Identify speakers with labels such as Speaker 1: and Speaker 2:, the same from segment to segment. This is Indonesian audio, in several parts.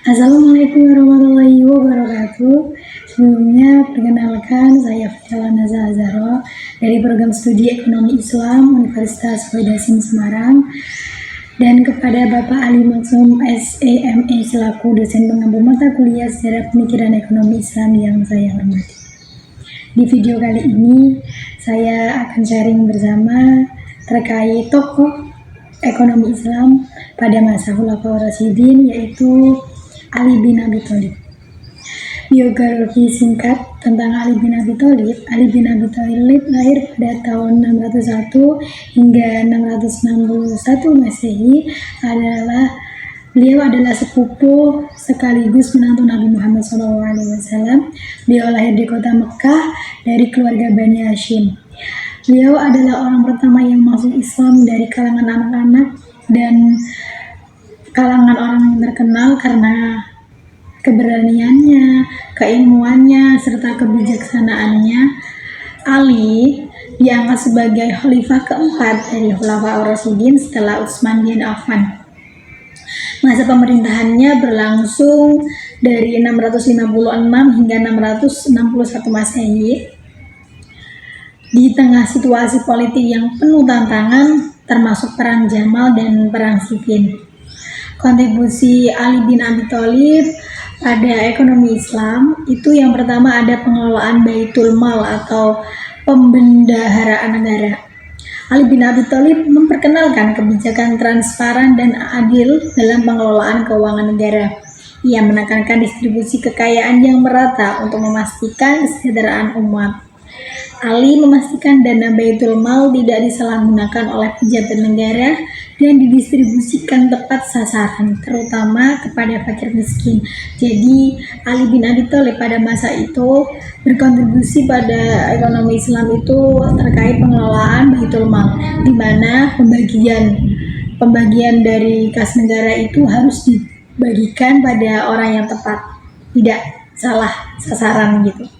Speaker 1: Assalamualaikum warahmatullahi wabarakatuh. Sebelumnya perkenalkan saya Fitela Naza Azharo dari program studi Ekonomi Islam Universitas Wedasim Semarang, dan kepada Bapak Ali Maksum SEME selaku dosen pengampu mata kuliah Sejarah Pemikiran Ekonomi Islam yang saya hormati. Di video kali ini saya akan sharing bersama terkait tokoh ekonomi Islam pada masa Khulafaur Rasyidin, yaitu Ali bin Abi Thalib. Biografi singkat tentang Ali bin Abi Thalib. Ali bin Abi Thalib lahir pada tahun 601 hingga 661 Masehi. Beliau adalah sepupu sekaligus menantu Nabi Muhammad SAW. Beliau lahir di kota Mekah dari keluarga Bani Hashim. Beliau adalah orang pertama yang masuk Islam dari kalangan anak-anak dan kalangan orang yang terkenal karena keberaniannya, keilmuannya, serta kebijaksanaannya. Ali diangkat sebagai khalifah keempat dari Khulafaur Rasyidin setelah Utsman bin Affan. Masa pemerintahannya berlangsung dari 656 hingga 661 Masehi. Di tengah situasi politik yang penuh tantangan, termasuk Perang Jamal dan Perang Siffin. Kontribusi Ali bin Abi Thalib pada ekonomi Islam itu yang pertama ada pengelolaan Baitul Mal atau pembendaharaan negara. Ali bin Abi Thalib memperkenalkan kebijakan transparan dan adil dalam pengelolaan keuangan negara. Ia menekankan distribusi kekayaan yang merata untuk memastikan kesejahteraan umat. Ali memastikan dana Baitul Mal tidak disalahgunakan oleh pejabat negara dan didistribusikan tepat sasaran, terutama kepada fakir miskin. Jadi Ali bin Abi Thalib pada masa itu berkontribusi pada ekonomi Islam itu terkait pengelolaan Baitul Mal, di mana pembagian dari kas negara itu harus dibagikan pada orang yang tepat, tidak salah sasaran gitu.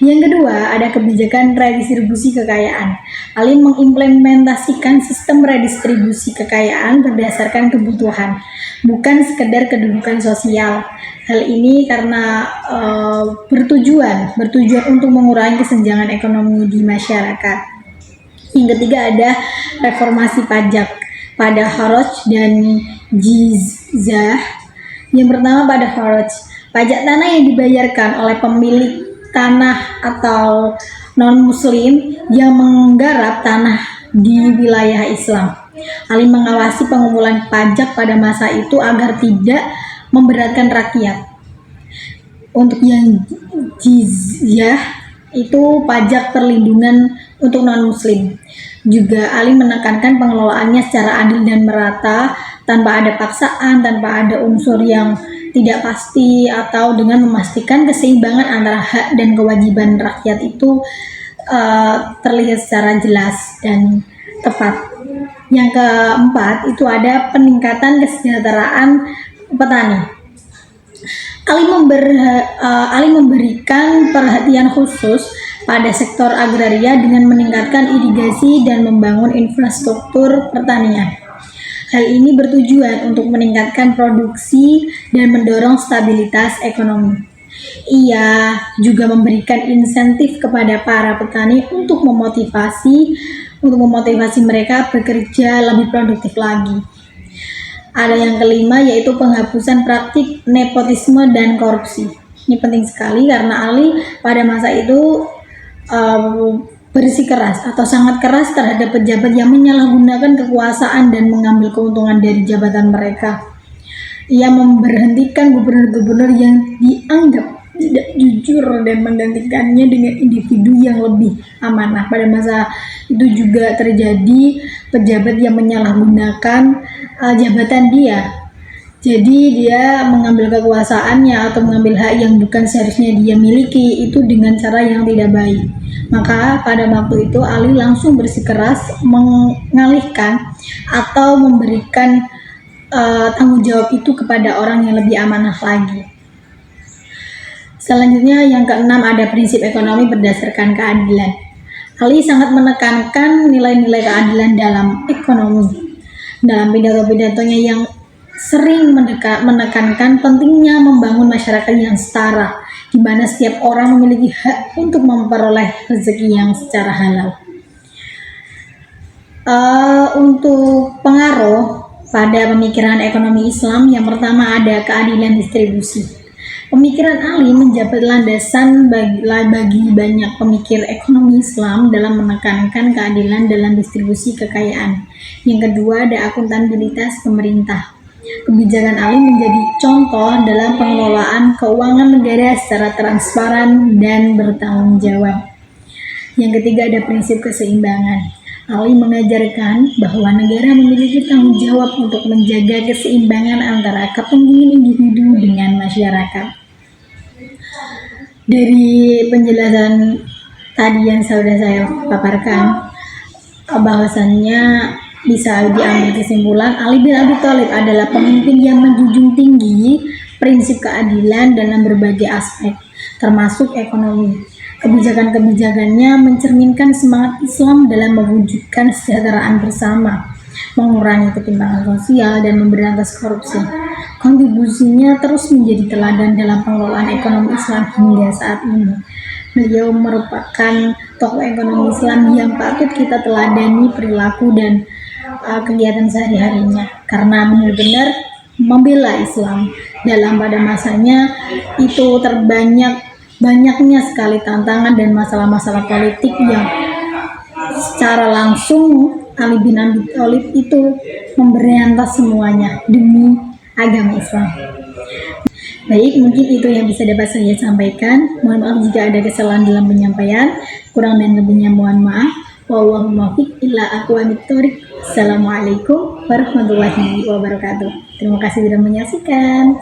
Speaker 1: Yang kedua, ada kebijakan redistribusi kekayaan. Ali mengimplementasikan sistem redistribusi kekayaan berdasarkan kebutuhan, bukan sekedar kedudukan sosial. Hal ini karena bertujuan untuk mengurangi kesenjangan ekonomi di masyarakat. Yang ketiga, ada reformasi pajak pada kharaj dan jizyah. Yang pertama, pada kharaj, pajak tanah yang dibayarkan oleh pemilik tanah atau non-muslim yang menggarap tanah di wilayah Islam. Ali mengawasi pengumpulan pajak pada masa itu agar tidak memberatkan rakyat. Untuk yang jizyah itu pajak perlindungan untuk non-muslim. Juga Ali menekankan pengelolaannya secara adil dan merata, tanpa ada paksaan, tanpa ada unsur yang tidak pasti, atau dengan memastikan keseimbangan antara hak dan kewajiban rakyat itu terlihat secara jelas dan tepat. Yang keempat itu ada peningkatan kesejahteraan petani. Ali memberikan perhatian khusus pada sektor agraria dengan meningkatkan irigasi dan membangun infrastruktur pertanian. Hal ini bertujuan untuk meningkatkan produksi dan mendorong stabilitas ekonomi. Ia juga memberikan insentif kepada para petani untuk memotivasi mereka bekerja lebih produktif lagi. Ada yang kelima, yaitu penghapusan praktik nepotisme dan korupsi. Ini penting sekali karena Ali pada masa itu bersikeras atau sangat keras terhadap pejabat yang menyalahgunakan kekuasaan dan mengambil keuntungan dari jabatan mereka. Ia memberhentikan gubernur-gubernur yang dianggap tidak jujur dan menggantikannya dengan individu yang lebih amanah. Pada masa itu juga terjadi pejabat yang menyalahgunakan jabatan dia. Jadi dia mengambil kekuasaannya atau mengambil hak yang bukan seharusnya dia miliki itu dengan cara yang tidak baik. Maka pada waktu itu Ali langsung bersikeras mengalihkan atau memberikan tanggung jawab itu kepada orang yang lebih amanah lagi. Selanjutnya yang keenam, ada prinsip ekonomi berdasarkan keadilan. Ali sangat menekankan nilai-nilai keadilan dalam ekonomi. Dalam pidato-pidatonya yang sering menekankan pentingnya membangun masyarakat yang setara, di mana setiap orang memiliki hak untuk memperoleh rezeki yang secara halal. Untuk pengaruh pada pemikiran ekonomi Islam, yang pertama ada keadilan distribusi. Pemikiran Ali menjabat landasan bagi banyak pemikir ekonomi Islam dalam menekankan keadilan dalam distribusi kekayaan. Yang kedua ada akuntabilitas pemerintah. Kebijakan Ali menjadi contoh dalam pengelolaan keuangan negara secara transparan dan bertanggung jawab. Yang ketiga ada prinsip keseimbangan. Ali mengajarkan bahwa negara memiliki tanggung jawab untuk menjaga keseimbangan antara kepentingan individu dengan masyarakat. Dari penjelasan tadi yang sudah saya paparkan, bahwasannya bisa diambil kesimpulan Ali bin Abi Thalib adalah pemimpin yang menjunjung tinggi prinsip keadilan dalam berbagai aspek, termasuk ekonomi. Kebijakan-kebijakannya mencerminkan semangat Islam dalam mewujudkan kesejahteraan bersama, mengurangi ketimpangan sosial, dan memberantas korupsi. Kontribusinya terus menjadi teladan dalam pengelolaan ekonomi Islam hingga saat ini. Beliau merupakan tokoh ekonomi Islam yang patut kita teladani perilaku dan kegiatan sehari-harinya, karena benar-benar membela Islam. Dalam pada masanya itu banyaknya sekali tantangan dan masalah-masalah politik yang secara langsung Ali bin Abi Thalib itu memberantas semuanya demi agama Islam. Baik, mungkin itu yang bisa dapat saya sampaikan. Mohon maaf jika ada kesalahan dalam penyampaian. Kurang dan lebihnya mohon maaf. Wallahu muwaffiq ila aqwamit thoriq. Assalamualaikum warahmatullahi wabarakatuh. Terima kasih sudah menyaksikan.